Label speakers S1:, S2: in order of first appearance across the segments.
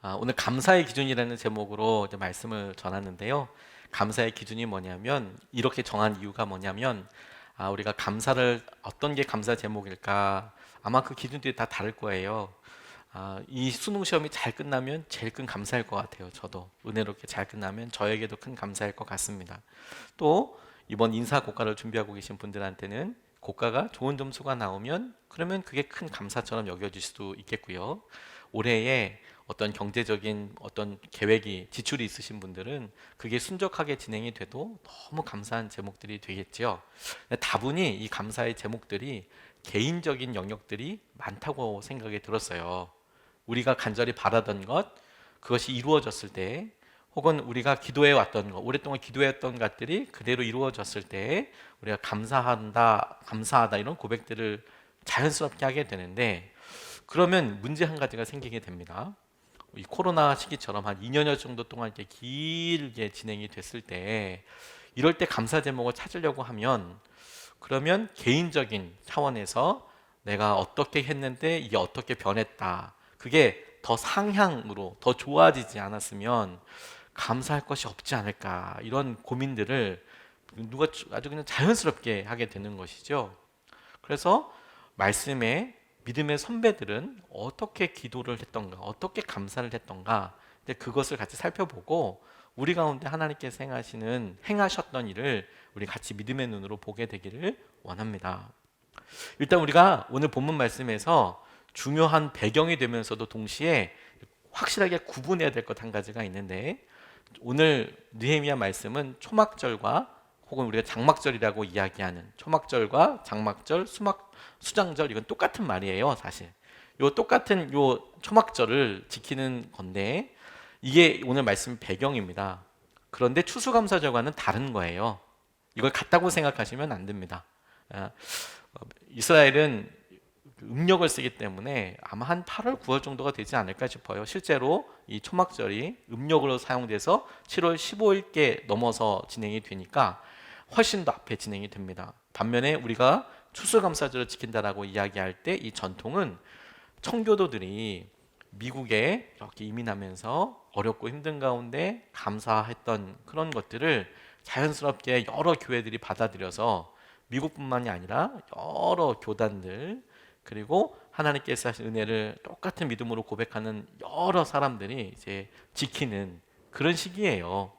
S1: 오늘 감사의 기준이라는 제목으로 이제 말씀을 전하는데요. 감사의 기준이 뭐냐면 이렇게 정한 이유가 뭐냐면 우리가 감사를 어떤 게 감사 제목일까? 아마 그 기준들이 다 다를 거예요. 이 수능 시험이 잘 끝나면 제일 큰 감사일 것 같아요. 저도 은혜롭게 잘 끝나면 저에게도 큰 감사일 것 같습니다. 또 이번 인사 고과를 준비하고 계신 분들한테는 고과가 좋은 점수가 나오면 그러면 그게 큰 감사처럼 여겨질 수도 있겠고요. 올해에 어떤 경제적인 어떤 계획이 지출이 있으신 분들은 그게 순적하게 진행이 돼도 너무 감사한 제목들이 되겠죠. 다분히 이 감사의 제목들이 개인적인 영역들이 많다고 생각이 들었어요. 우리가 간절히 바라던 것, 그것이 이루어졌을 때, 혹은 우리가 기도해 왔던 것, 오랫동안 기도했던 것들이 그대로 이루어졌을 때 우리가 감사한다, 감사하다 이런 고백들을 자연스럽게 하게 되는데, 그러면 문제 한 가지가 생기게 됩니다. 이 코로나 시기처럼 한 2년여 정도 동안 이렇게 길게 진행이 됐을 때 이럴 때 감사 제목을 찾으려고 하면 그러면 개인적인 차원에서 내가 어떻게 했는데 이게 어떻게 변했다. 그게 더 상향으로 더 좋아지지 않았으면 감사할 것이 없지 않을까. 이런 고민들을 누가 아주 그냥 자연스럽게 하게 되는 것이죠. 그래서 말씀에 믿음의 선배들은 어떻게 기도를 했던가, 어떻게 감사를 했던가, 이제 그것을 같이 살펴보고 우리 가운데 하나님께서 행하셨던 일을 우리 같이 믿음의 눈으로 보게 되기를 원합니다. 일단 우리가 오늘 본문 말씀에서 중요한 배경이 되면서도 동시에 확실하게 구분해야 될 것 한 가지가 있는데, 오늘 느헤미야 말씀은 초막절과 혹은 우리가 장막절이라고 이야기하는 초막절과 장막절, 수장절, 이건 똑같은 말이에요. 사실 요 똑같은 요 초막절을 지키는 건데 이게 오늘 말씀 배경입니다. 그런데 추수감사절과는 다른 거예요. 이걸 같다고 생각하시면 안 됩니다. 이스라엘은 음력을 쓰기 때문에 아마 한 8월, 9월 정도가 되지 않을까 싶어요. 실제로 이 초막절이 음력으로 사용돼서 7월 15일께 넘어서 진행이 되니까 훨씬 더 앞에 진행이 됩니다. 반면에 우리가 추수감사절을 지킨다라고 이야기할 때 이 전통은 청교도들이 미국에 이렇게 이민하면서 어렵고 힘든 가운데 감사했던 그런 것들을 자연스럽게 여러 교회들이 받아들여서 미국뿐만이 아니라 여러 교단들, 그리고 하나님께서 하신 은혜를 똑같은 믿음으로 고백하는 여러 사람들이 이제 지키는 그런 시기예요.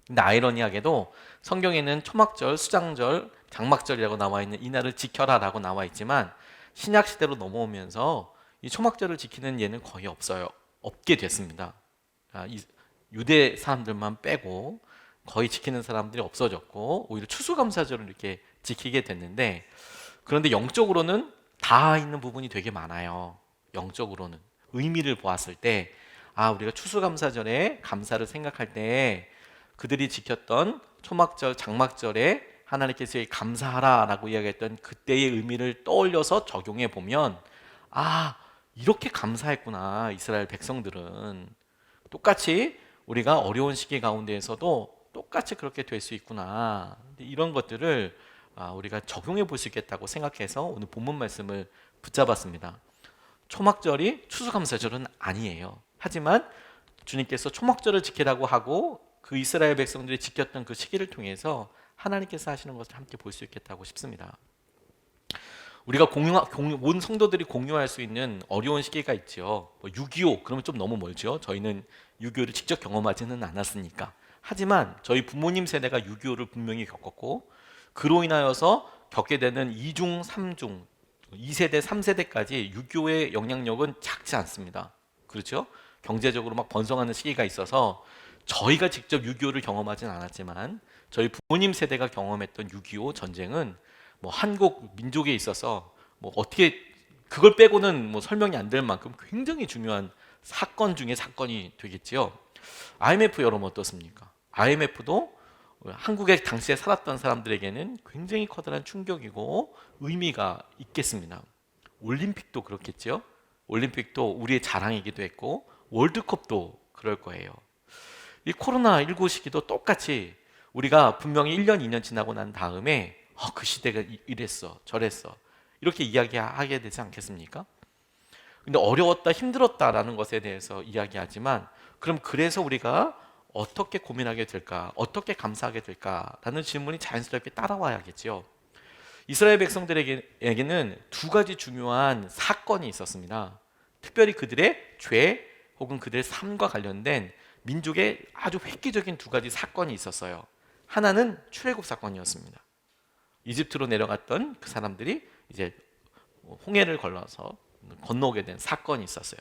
S1: 근데 아이러니하게도 성경에는 초막절, 수장절, 장막절이라고 나와 있는 이날을 지켜라라고 나와 있지만 신약 시대로 넘어오면서 이 초막절을 지키는 예는 거의 없게 됐습니다. 유대 사람들만 빼고 거의 지키는 사람들이 없어졌고 오히려 추수감사절을 이렇게 지키게 됐는데, 그런데 영적으로는 다 있는 부분이 되게 많아요. 영적으로는 의미를 보았을 때 우리가 추수감사절에 감사를 생각할 때 그들이 지켰던 초막절, 장막절에 하나님께서 감사하라라고 이야기했던 그때의 의미를 떠올려서 적용해 보면 이렇게 감사했구나. 이스라엘 백성들은 똑같이 우리가 어려운 시기 가운데에서도 똑같이 그렇게 될 수 있구나. 이런 것들을 우리가 적용해 볼 수 있겠다고 생각해서 오늘 본문 말씀을 붙잡았습니다. 초막절이 추수감사절은 아니에요. 하지만 주님께서 초막절을 지키라고 하고 그 이스라엘 백성들이 지켰던 그 시기를 통해서 하나님께서 하시는 것을 함께 볼 수 있겠다고 싶습니다. 우리가 온 성도들이 공유할 수 있는 어려운 시기가 있죠. 6.25 그러면 좀 너무 멀죠. 저희는 6.25를 직접 경험하지는 않았으니까. 하지만 저희 부모님 세대가 6.25를 분명히 겪었고 그로 인하여서 겪게 되는 2중, 3중, 2세대, 3세대까지 6.25의 영향력은 작지 않습니다. 그렇죠? 경제적으로 막 번성하는 시기가 있어서 저희가 직접 6.25를 경험하진 않았지만 저희 부모님 세대가 경험했던 6.25 전쟁은 뭐 한국 민족에 있어서 뭐 어떻게 그걸 빼고는 뭐 설명이 안 될 만큼 굉장히 중요한 사건 중에 사건이 되겠지요. IMF 여러분 어떻습니까? IMF도 한국에 당시에 살았던 사람들에게는 굉장히 커다란 충격이고 의미가 있겠습니다. 올림픽도 그렇겠죠. 올림픽도 우리의 자랑이기도 했고 월드컵도 그럴 거예요. 이 코로나19 시기도 똑같이 우리가 분명히 1년, 2년 지나고 난 다음에 그 시대가 이랬어, 저랬어 이렇게 이야기하게 되지 않겠습니까? 근데 어려웠다, 힘들었다라는 것에 대해서 이야기하지만 그럼 그래서 우리가 어떻게 고민하게 될까? 어떻게 감사하게 될까?라는 질문이 자연스럽게 따라와야겠지요. 이스라엘 백성들에게는 두 가지 중요한 사건이 있었습니다. 특별히 그들의 죄 혹은 그들의 삶과 관련된 민족의 아주 획기적인 두 가지 사건이 있었어요. 하나는 출애굽 사건이었습니다. 이집트로 내려갔던 그 사람들이 이제 홍해를 걸러서 건너오게 된 사건이 있었어요.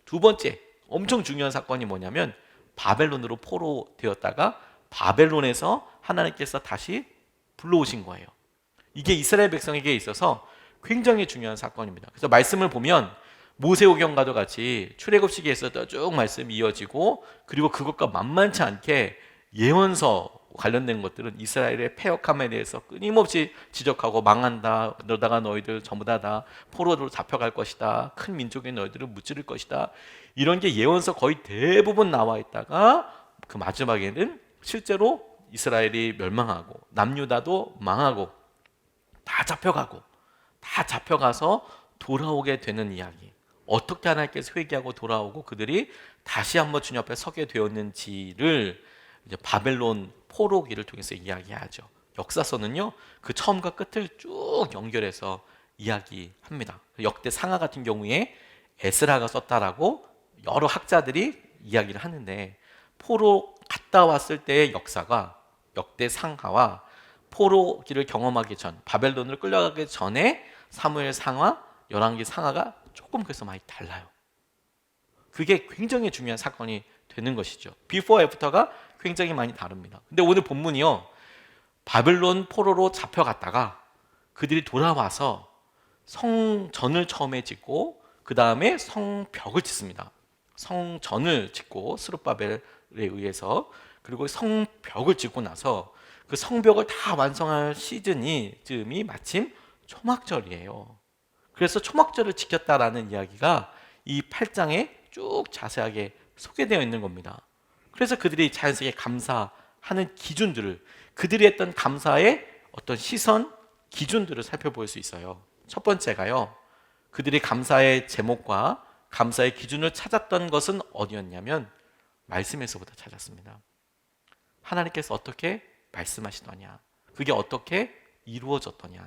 S1: 두 번째 엄청 중요한 사건이 뭐냐면 바벨론으로 포로되었다가 바벨론에서 하나님께서 다시 불러오신 거예요. 이게 이스라엘 백성에게 있어서 굉장히 중요한 사건입니다. 그래서 말씀을 보면 모세오경과도 같이 출애굽 시기에서도 쭉 말씀이 이어지고 그리고 그것과 만만치 않게 예언서 관련된 것들은 이스라엘의 패역함에 대해서 끊임없이 지적하고 망한다. 그러다가 너희들 전부 다 포로로 잡혀갈 것이다. 큰 민족의 너희들을 무찌를 것이다. 이런 게 예언서 거의 대부분 나와 있다가 그 마지막에는 실제로 이스라엘이 멸망하고 남유다도 망하고 다 잡혀가서 돌아오게 되는 이야기. 어떻게 하나님께서 회개하고 돌아오고 그들이 다시 한번 주님 앞에 서게 되었는지를 이제 바벨론 포로기를 통해서 이야기하죠. 역사서는요, 그 처음과 끝을 쭉 연결해서 이야기합니다. 역대 상하 같은 경우에 에스라가 썼다라고 여러 학자들이 이야기를 하는데 포로 갔다 왔을 때의 역사가 역대 상하와 포로기를 경험하기 전, 바벨론으로 끌려가기 전에 사무엘 상하, 열왕기 상하가 조금 그래서 많이 달라요. 그게 굉장히 중요한 사건이 되는 것이죠. 비포 애프터가 굉장히 많이 다릅니다. 근데 오늘 본문이요, 바벨론 포로로 잡혀갔다가 그들이 돌아와서 성전을 처음에 짓고 그 다음에 성벽을 짓습니다. 성전을 짓고 스룹바벨에 의해서, 그리고 성벽을 짓고 나서 그 성벽을 다 완성할 즈음이 마침 초막절이에요. 그래서 초막절을 지켰다라는 이야기가 이 8장에 쭉 자세하게 소개되어 있는 겁니다. 그래서 그들이 자연스럽게 감사하는 기준들을, 그들이 했던 감사의 어떤 시선, 기준들을 살펴볼 수 있어요. 첫 번째가요, 그들이 감사의 제목과 감사의 기준을 찾았던 것은 어디였냐면 말씀에서부터 찾았습니다. 하나님께서 어떻게 말씀하시더냐, 그게 어떻게 이루어졌더냐.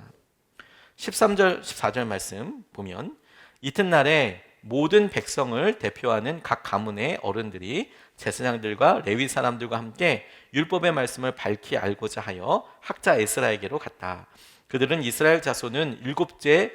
S1: 13절 14절 말씀 보면 이튿날에 모든 백성을 대표하는 각 가문의 어른들이 제사장들과 레위 사람들과 함께 율법의 말씀을 밝히 알고자 하여 학자 에스라에게로 갔다. 그들은 이스라엘 자손은 일곱째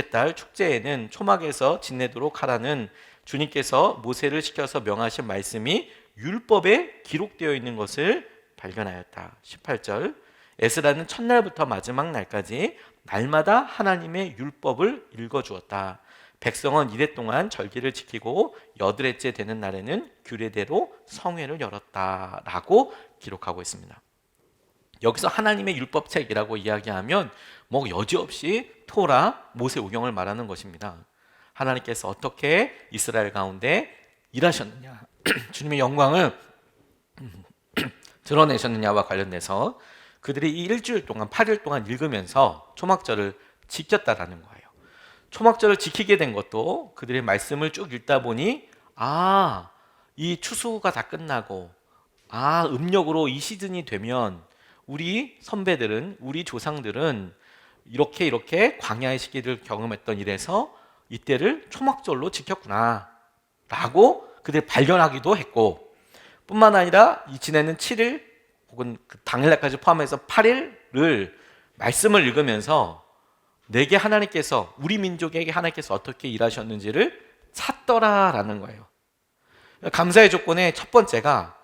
S1: 달 축제에는 초막에서 지내도록 하라는 주님께서 모세를 시켜서 명하신 말씀이 율법에 기록되어 있는 것을 발견하였다. 18절 에스라는 첫날부터 마지막 날까지 날마다 하나님의 율법을 읽어주었다. 백성은 이래 동안 절기를 지키고 여드레째 되는 날에는 규례대로 성회를 열었다라고 기록하고 있습니다. 여기서 하나님의 율법책이라고 이야기하면 뭐 여지없이 토라, 모세오경을 말하는 것입니다. 하나님께서 어떻게 이스라엘 가운데 일하셨느냐, 주님의 영광을 드러내셨느냐와 관련돼서 그들이 이 일주일 동안 8일 동안 읽으면서 초막절을 지켰다라는 거예요. 초막절을 지키게 된 것도 그들의 말씀을 쭉 읽다 보니 이 추수가 다 끝나고 음력으로 이 시즌이 되면 우리 선배들은, 우리 조상들은 이렇게 광야의 시기를 경험했던 이래서 이때를 초막절로 지켰구나 라고 그들이 발견하기도 했고, 뿐만 아니라 이 지내는 7일 혹은 그 당일날까지 포함해서 8일을 말씀을 읽으면서 내게 하나님께서, 우리 민족에게 하나님께서 어떻게 일하셨는지를 찾더라라는 거예요. 감사의 조건의 첫 번째가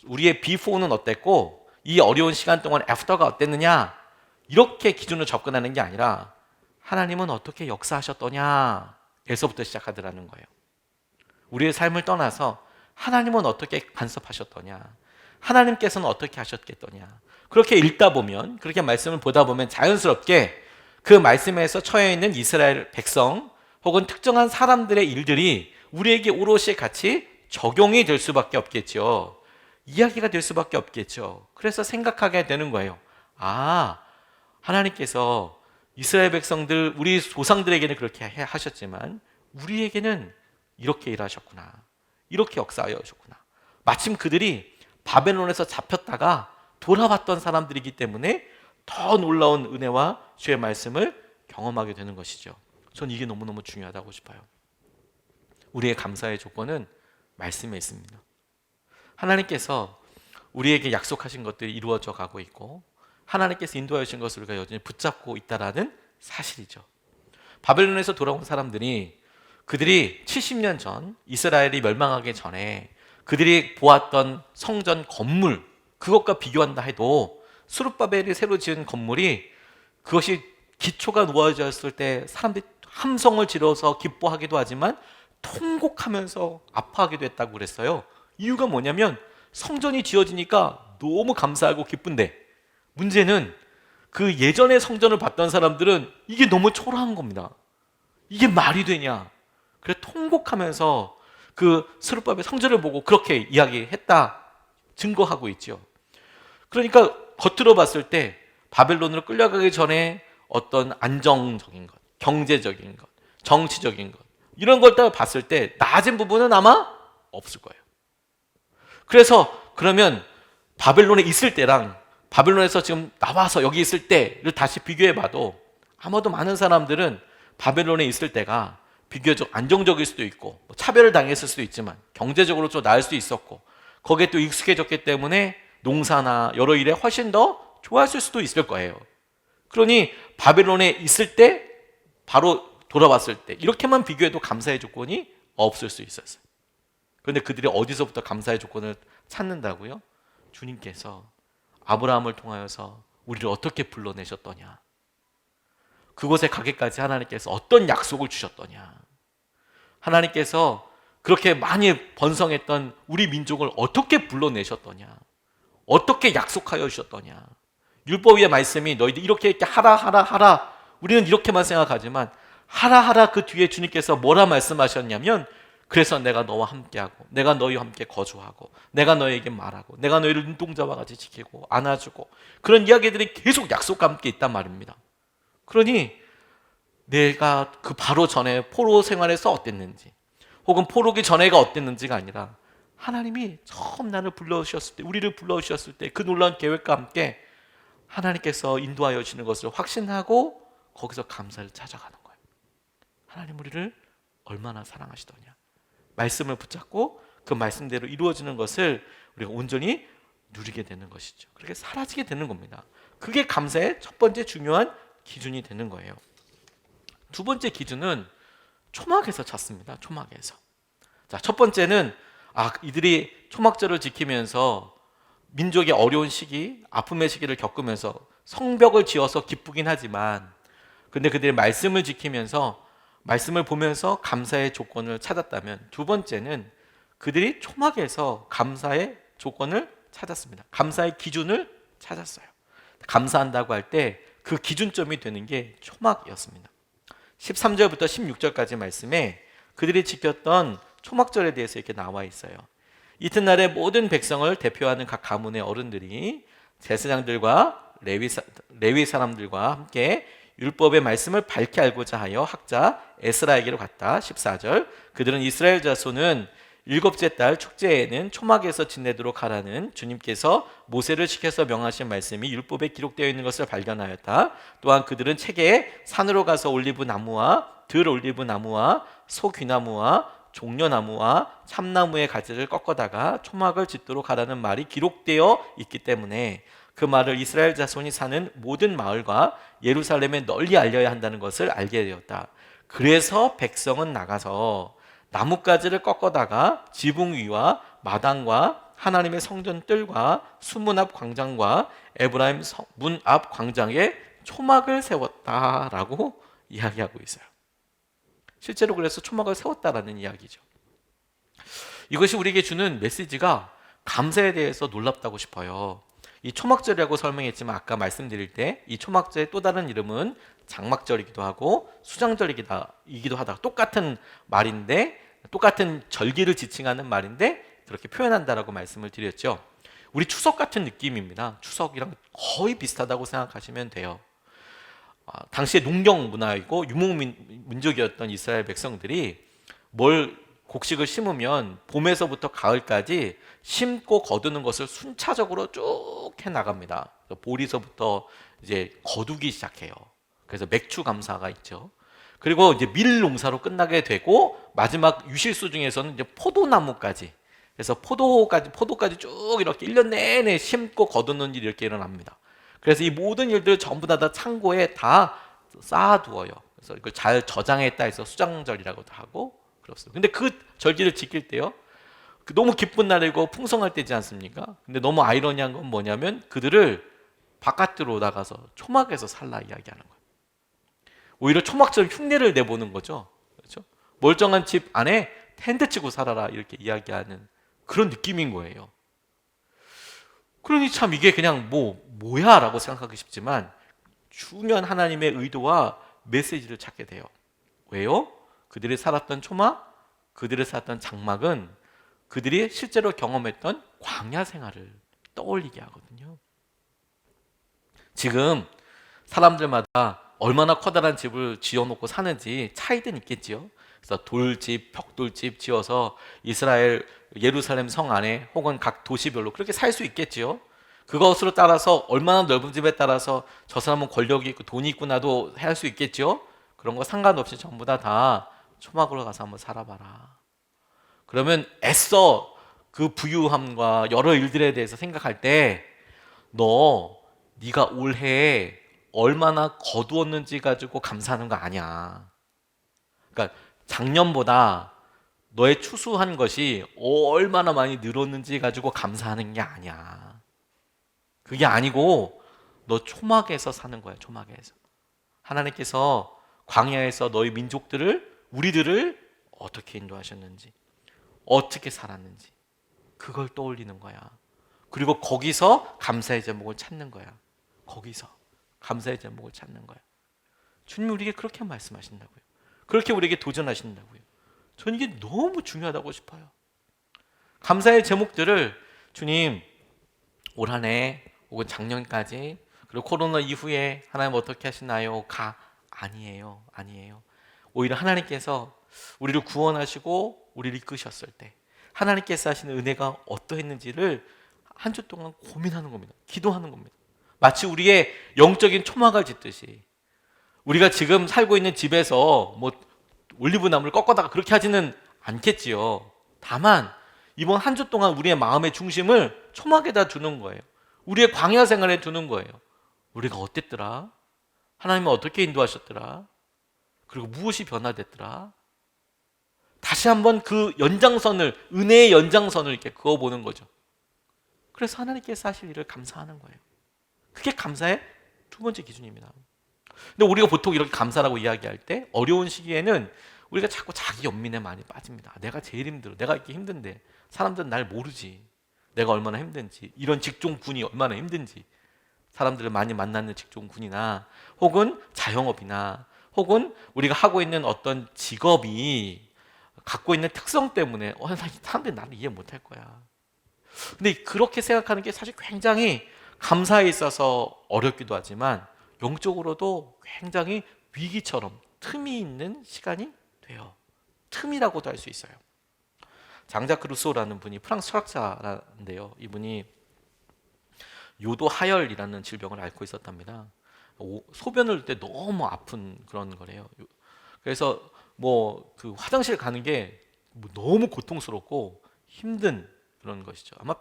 S1: 우리의 비포는 어땠고 이 어려운 시간 동안 애프터가 어땠느냐, 이렇게 기준으로 접근하는 게 아니라 하나님은 어떻게 역사하셨더냐에서부터 시작하더라는 거예요. 우리의 삶을 떠나서 하나님은 어떻게 간섭하셨더냐, 하나님께서는 어떻게 하셨겠더냐, 그렇게 읽다 보면, 그렇게 말씀을 보다 보면 자연스럽게 그 말씀에서 처해 있는 이스라엘 백성 혹은 특정한 사람들의 일들이 우리에게 오롯이 같이 적용이 될 수밖에 없겠죠. 이야기가 될 수밖에 없겠죠. 그래서 생각하게 되는 거예요. 하나님께서 이스라엘 백성들, 우리 조상들에게는 그렇게 하셨지만 우리에게는 이렇게 일하셨구나, 이렇게 역사하셨구나. 마침 그들이 바벨론에서 잡혔다가 돌아왔던 사람들이기 때문에 더 놀라운 은혜와 주의 말씀을 경험하게 되는 것이죠. 전 이게 너무너무 중요하다고 싶어요. 우리의 감사의 조건은 말씀에 있습니다. 하나님께서 우리에게 약속하신 것들이 이루어져 가고 있고 하나님께서 인도하여 주신 것을 우리가 여전히 붙잡고 있다는 사실이죠. 바벨론에서 돌아온 사람들이 그들이 70년 전 이스라엘이 멸망하기 전에 그들이 보았던 성전 건물, 그것과 비교한다 해도 스룹바벨이 새로 지은 건물이 그것이 기초가 놓아졌을 때 사람들이 함성을 지르서 기뻐하기도 하지만 통곡하면서 아파하기도 했다고 그랬어요. 이유가 뭐냐면 성전이 지어지니까 너무 감사하고 기쁜데 문제는 그 예전에 성전을 봤던 사람들은 이게 너무 초라한 겁니다. 이게 말이 되냐? 그래 통곡하면서 그 스룹바벨 성전을 보고 그렇게 이야기했다 증거하고 있죠. 그러니까 겉으로 봤을 때 바벨론으로 끌려가기 전에 어떤 안정적인 것, 경제적인 것, 정치적인 것 이런 걸 다 봤을 때 낮은 부분은 아마 없을 거예요. 그래서 그러면 바벨론에 있을 때랑 바벨론에서 지금 나와서 여기 있을 때를 다시 비교해 봐도 아마도 많은 사람들은 바벨론에 있을 때가 비교적 안정적일 수도 있고 차별을 당했을 수도 있지만 경제적으로 좀 나을 수도 있었고 거기에 또 익숙해졌기 때문에 농사나 여러 일에 훨씬 더 좋았을 수도 있을 거예요. 그러니 바벨론에 있을 때 바로 돌아왔을 때 이렇게만 비교해도 감사의 조건이 없을 수 있었어요. 그런데 그들이 어디서부터 감사의 조건을 찾는다고요? 주님께서 아브라함을 통하여서 우리를 어떻게 불러내셨더냐, 그곳에 가기까지 하나님께서 어떤 약속을 주셨더냐, 하나님께서 그렇게 많이 번성했던 우리 민족을 어떻게 불러내셨더냐, 어떻게 약속하여 주셨더냐. 율법의 말씀이 너희들 이렇게 하라 하라 하라, 우리는 이렇게만 생각하지만 하라 하라 그 뒤에 주님께서 뭐라 말씀하셨냐면 그래서 내가 너와 함께하고 내가 너희와 함께 거주하고 내가 너희에게 말하고 내가 너희를 눈동자와 같이 지키고 안아주고 그런 이야기들이 계속 약속과 함께 있단 말입니다. 그러니 내가 그 바로 전에 포로 생활에서 어땠는지 혹은 포로기 전에가 어땠는지가 아니라 하나님이 처음 나를 불러주셨을 때, 우리를 불러주셨을 때 그 놀라운 계획과 함께 하나님께서 인도하여 주시는 것을 확신하고 거기서 감사를 찾아가는 거예요. 하나님 우리를 얼마나 사랑하시더냐, 말씀을 붙잡고 그 말씀대로 이루어지는 것을 우리가 온전히 누리게 되는 것이죠. 그렇게 사라지게 되는 겁니다. 그게 감사의 첫 번째 중요한 기준이 되는 거예요. 두 번째 기준은 초막에서 찾습니다. 초막에서. 자, 첫 번째는 이들이 초막절을 지키면서 민족의 어려운 시기, 아픔의 시기를 겪으면서 성벽을 지어서 기쁘긴 하지만 근데 그들이 말씀을 지키면서 말씀을 보면서 감사의 조건을 찾았다면 두 번째는 그들이 초막에서 감사의 조건을 찾았습니다. 감사의 기준을 찾았어요. 감사한다고 할 때 그 기준점이 되는 게 초막이었습니다. 13절부터 16절까지 말씀에 그들이 지켰던 초막절에 대해서 이렇게 나와 있어요. 이튿날에 모든 백성을 대표하는 각 가문의 어른들이 제사장들과 레위 사람들과 함께 율법의 말씀을 밝게 알고자 하여 학자 에스라에게로 갔다. 14절 그들은 이스라엘 자손은 일곱째 달 축제에는 초막에서 지내도록 하라는 주님께서 모세를 시켜서 명하신 말씀이 율법에 기록되어 있는 것을 발견하였다. 또한 그들은 책에 산으로 가서 올리브 나무와 들 올리브 나무와 소귀나무와 종려나무와 참나무의 가지를 꺾어다가 초막을 짓도록 하라는 말이 기록되어 있기 때문에 그 말을 이스라엘 자손이 사는 모든 마을과 예루살렘에 널리 알려야 한다는 것을 알게 되었다. 그래서 백성은 나가서 나뭇가지를 꺾어다가 지붕 위와 마당과 하나님의 성전 뜰과 수문 앞 광장과 에브라임 문 앞 광장에 초막을 세웠다라고 이야기하고 있어요. 실제로 그래서 초막을 세웠다라는 이야기죠. 이것이 우리에게 주는 메시지가 감사에 대해서 놀랍다고 싶어요. 이 초막절이라고 설명했지만 아까 말씀드릴 때 이 초막절의 또 다른 이름은 장막절이기도 하고 수장절이기도 하다. 똑같은 말인데 똑같은 절기를 지칭하는 말인데 그렇게 표현한다라고 말씀을 드렸죠. 우리 추석 같은 느낌입니다. 추석이랑 거의 비슷하다고 생각하시면 돼요. 당시에 농경 문화이고 유목민족이었던 이스라엘 백성들이 뭘 곡식을 심으면 봄에서부터 가을까지 심고 거두는 것을 순차적으로 쭉 해 나갑니다. 보리서부터 이제 거두기 시작해요. 그래서 맥추 감사가 있죠. 그리고 이제 밀 농사로 끝나게 되고 마지막 유실수 중에서는 이제 포도나무까지, 그래서 포도까지 쭉 이렇게 1년 내내 심고 거두는 일이 이렇게 일어납니다. 그래서 이 모든 일들 전부 다 창고에 다 쌓아두어요. 그래서 이걸 잘 저장했다 해서 수장절이라고도 하고 그렇습니다. 근데 그 절기를 지킬 때요, 너무 기쁜 날이고 풍성할 때지 않습니까? 근데 너무 아이러니한 건 뭐냐면 그들을 바깥으로 나가서 초막에서 살라 이야기하는 거예요. 오히려 초막처럼 흉내를 내보는 거죠. 그렇죠? 멀쩡한 집 안에 텐트 치고 살아라 이렇게 이야기하는 그런 느낌인 거예요. 그러니 참 이게 그냥 뭐야 라고 생각하기 쉽지만 중요한 하나님의 의도와 메시지를 찾게 돼요. 왜요? 그들이 살았던 초막, 그들이 살았던 장막은 그들이 실제로 경험했던 광야 생활을 떠올리게 하거든요. 지금 사람들마다 얼마나 커다란 집을 지어놓고 사는지 차이는 있겠지요. 그래서 돌집, 벽돌집 지어서 이스라엘 예루살렘 성 안에 혹은 각 도시별로 그렇게 살 수 있겠지요. 그것으로 따라서 얼마나 넓은 집에 따라서 저 사람은 권력이 있고 돈이 있구나도 할 수 있겠지요. 그런 거 상관없이 전부 다 초막으로 가서 한번 살아봐라. 그러면 애써 그 부유함과 여러 일들에 대해서 생각할 때 네가 올해 얼마나 거두었는지 가지고 감사하는 거 아니야. 그러니까 작년보다 너의 추수한 것이 얼마나 많이 늘었는지 가지고 감사하는 게 아니야. 그게 아니고 너 초막에서 사는 거야. 초막에서. 하나님께서 광야에서 너희 민족들을, 우리들을 어떻게 인도하셨는지, 어떻게 살았는지 그걸 떠올리는 거야. 그리고 거기서 감사의 제목을 찾는 거야. 거기서 감사의 제목을 찾는 거야. 주님이 우리에게 그렇게 말씀하신다고요. 그렇게 우리에게 도전하신다고요. 저는 이게 너무 중요하다고 싶어요. 감사의 제목들을 주님 올 한 해 혹은 작년까지 그리고 코로나 이후에 하나님 어떻게 하시나요? 아니에요. 오히려 하나님께서 우리를 구원하시고 우리를 이끄셨을 때 하나님께서 하시는 은혜가 어떠했는지를 한 주 동안 고민하는 겁니다. 기도하는 겁니다. 마치 우리의 영적인 초막을 짓듯이 우리가 지금 살고 있는 집에서 올리브나무를 꺾어다가 그렇게 하지는 않겠지요. 다만 이번 한 주 동안 우리의 마음의 중심을 초막에다 두는 거예요. 우리의 광야 생활에 두는 거예요. 우리가 어땠더라? 하나님은 어떻게 인도하셨더라? 그리고 무엇이 변화됐더라? 다시 한번 그 연장선을, 은혜의 연장선을 이렇게 그어보는 거죠. 그래서 하나님께서 하실 일을 감사하는 거예요. 그게 감사의 두 번째 기준입니다. 근데 우리가 보통 이렇게 감사라고 이야기할 때 어려운 시기에는 우리가 자꾸 자기 연민에 많이 빠집니다. 내가 제일 힘들어. 내가 이렇게 힘든데 사람들은 날 모르지. 내가 얼마나 힘든지, 이런 직종군이 얼마나 힘든지, 사람들을 많이 만나는 직종군이나 혹은 자영업이나 혹은 우리가 하고 있는 어떤 직업이 갖고 있는 특성 때문에 사람들이 나를 이해 못할 거야. 근데 그렇게 생각하는 게 사실 굉장히 감사에 있어서 어렵기도 하지만 영적으로도 굉장히 위기처럼 틈이 있는 시간이 돼요. 틈이라고도 할 수 있어요. 장자크 루소라는 분이 프랑스 철학자인데요. 이분이 요도 하열이라는 질병을 앓고 있었답니다. 소변을 할 때 너무 아픈 그런 거래요. 그래서 그 화장실 가는 게 너무 고통스럽고 힘든 그런 것이죠. 아마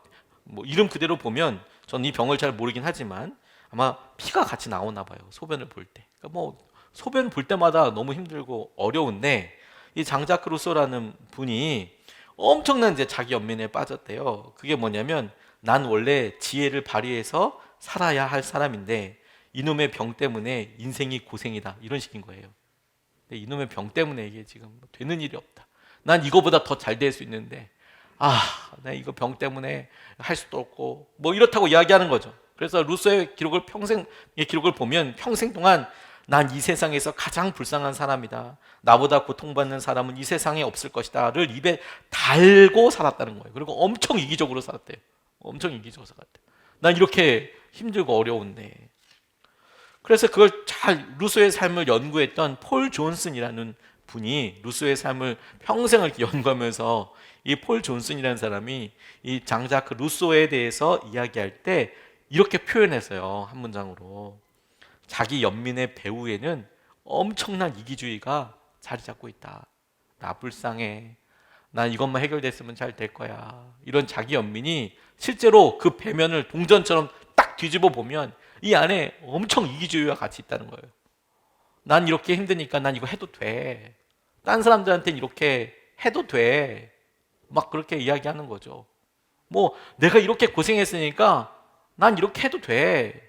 S1: 이름 그대로 보면 전 이 병을 잘 모르긴 하지만 아마 피가 같이 나오나 봐요. 소변을 볼 때. 그러니까 소변 볼 때마다 너무 힘들고 어려운데 이 장자크 루소라는 분이 엄청난 이제 자기 연민에 빠졌대요. 그게 뭐냐면 난 원래 지혜를 발휘해서 살아야 할 사람인데 이놈의 병 때문에 인생이 고생이다. 이런 식인 거예요. 근데 이놈의 병 때문에 이게 지금 되는 일이 없다. 난 이거보다 더 잘 될 수 있는데 나 이거 병 때문에 할 수도 없고 이렇다고 이야기하는 거죠. 그래서 루소의 평생의 기록을 보면 평생 동안 난 이 세상에서 가장 불쌍한 사람이다. 나보다 고통받는 사람은 이 세상에 없을 것이다를 입에 달고 살았다는 거예요. 그리고 엄청 이기적으로 살았대요. 난 이렇게 힘들고 어려운데. 그래서 그걸 잘 루소의 삶을 연구했던 폴 존슨이라는 분이 루소의 삶을 평생을 연구하면서 이 폴 존슨이라는 사람이 이 장자크 루소에 대해서 이야기할 때 이렇게 표현했어요. 한 문장으로. 자기 연민의 배후에는 엄청난 이기주의가 자리 잡고 있다. 나 불쌍해. 난 이것만 해결됐으면 잘 될 거야. 이런 자기 연민이 실제로 그 배면을 동전처럼 딱 뒤집어 보면 이 안에 엄청 이기주의가 같이 있다는 거예요. 난 이렇게 힘드니까 난 이거 해도 돼. 딴 사람들한테는 이렇게 해도 돼. 막 그렇게 이야기하는 거죠. 뭐 내가 이렇게 고생했으니까 난 이렇게 해도 돼.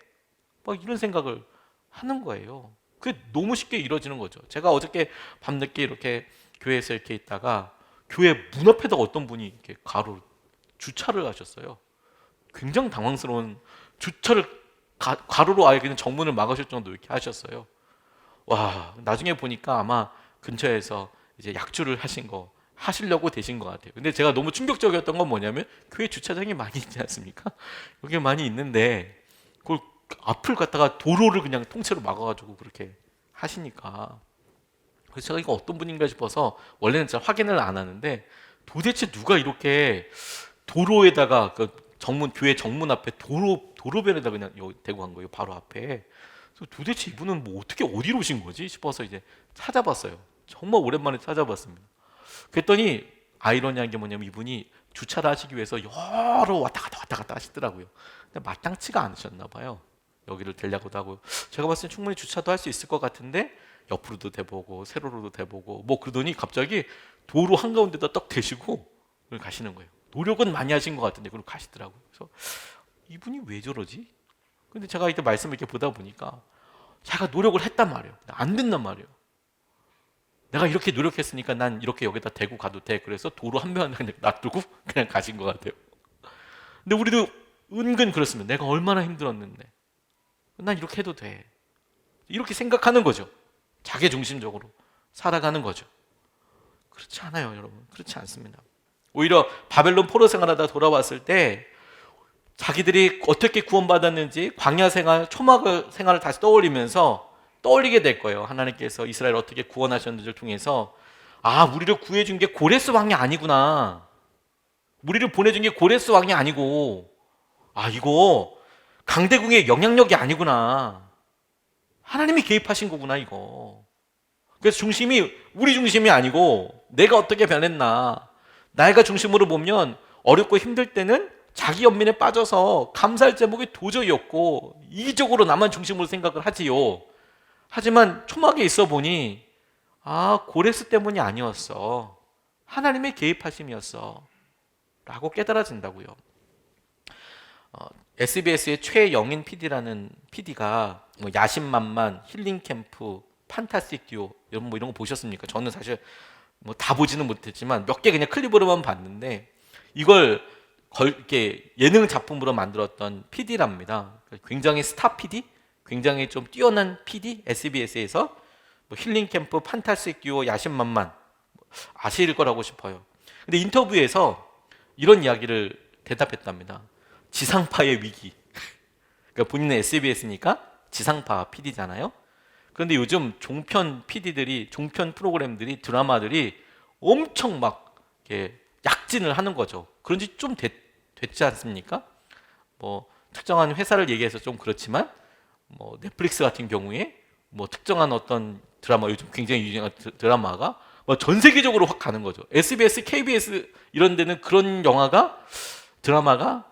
S1: 막 이런 생각을 하는 거예요. 그게 너무 쉽게 이루어지는 거죠. 제가 어저께 밤늦게 이렇게 교회에서 이렇게 있다가 교회 문 앞에다 어떤 분이 이렇게 가로 주차를 하셨어요. 굉장히 당황스러운 주차를 가로로 아예 그냥 정문을 막으실 정도로 이렇게 하셨어요. 와, 나중에 보니까 아마 근처에서 이제 약주를 하시려고 되신 것 같아요. 근데 제가 너무 충격적이었던 건 뭐냐면 교회 주차장이 많이 있지 않습니까? 여기 많이 있는데 그걸 앞을 갖다가 도로를 그냥 통째로 막아가지고 그렇게 하시니까 그래서 제가 이거 어떤 분인가 싶어서 원래는 제가 확인을 안 하는데 도대체 누가 이렇게 도로에다가 그 교회 정문 앞에 도로변에다 그냥 대고 간 거예요. 바로 앞에. 그래서 도대체 이분은 뭐 어떻게 어디로 오신 거지 싶어서 이제 찾아봤어요. 정말 오랜만에 찾아봤습니다. 그랬더니 아이러니한 게 뭐냐면 이분이 주차를 하시기 위해서 여러 왔다 갔다 하시더라고요. 근데 마땅치가 않으셨나 봐요. 여기를 되려고도 하고 제가 봤을 때 충분히 주차도 할 수 있을 것 같은데 옆으로도 대보고 세로로도 대보고 뭐 그러더니 갑자기 도로 한가운데다 딱 대시고 가시는 거예요. 노력은 많이 하신 것 같은데 그걸 가시더라고요. 그래서 이분이 왜 저러지? 근데 제가 이렇게 말씀을 이렇게 보다 보니까 자기가 노력을 했단 말이에요. 안 된단 말이에요. 내가 이렇게 노력했으니까 난 이렇게 여기다 대고 가도 돼. 그래서 도로 한 면을 그냥 놔두고 그냥 가신 것 같아요. 근데 우리도 은근 그렇습니다. 내가 얼마나 힘들었는데 난 이렇게 해도 돼. 이렇게 생각하는 거죠. 자기중심적으로 살아가는 거죠. 그렇지 않아요, 여러분. 그렇지 않습니다. 오히려 바벨론 포로 생활하다 돌아왔을 때 자기들이 어떻게 구원받았는지 광야 생활, 초막 생활을 다시 떠올리게 될 거예요. 하나님께서 이스라엘을 어떻게 구원하셨는지를 통해서 우리를 구해준 게 고레스 왕이 아니구나. 우리를 보내준 게 고레스 왕이 아니고 이거 강대국의 영향력이 아니구나. 하나님이 개입하신 거구나 이거. 그래서 중심이 우리 중심이 아니고 내가 어떻게 변했나. 나이가 중심으로 보면 어렵고 힘들 때는 자기 연민에 빠져서 감사할 제목이 도저히 없고 이기적으로 나만 중심으로 생각을 하지요. 하지만 초막에 있어 보니 고레스 때문이 아니었어. 하나님의 개입하심이었어. 라고 깨달아진다고요. SBS의 최영인 PD라는 PD가 뭐 야심만만, 힐링캠프, 판타스틱 듀오 이런 거 보셨습니까? 저는 사실 뭐 다 보지는 못했지만 몇 개 그냥 클립으로만 봤는데 이걸 이렇게 예능 작품으로 만들었던 PD랍니다. 굉장히 스타 PD, 굉장히 좀 뛰어난 PD, SBS에서 뭐 힐링캠프, 판타스틱 듀오, 야심만만 아실 거라고 싶어요. 근데 인터뷰에서 이런 이야기를 대답했답니다. 지상파의 위기. 그러니까 본인은 SBS니까 지상파 PD잖아요. 그런데 요즘 종편 PD들이, 종편 프로그램들이, 드라마들이 엄청 막 이렇게 약진을 하는 거죠. 그런 지 좀 됐지 않습니까? 뭐 특정한 회사를 얘기해서 좀 그렇지만 뭐 넷플릭스 같은 경우에 뭐 특정한 어떤 드라마, 요즘 굉장히 유행한 드라마가 뭐 전 세계적으로 확 가는 거죠. SBS, KBS 이런 데는 그런 드라마가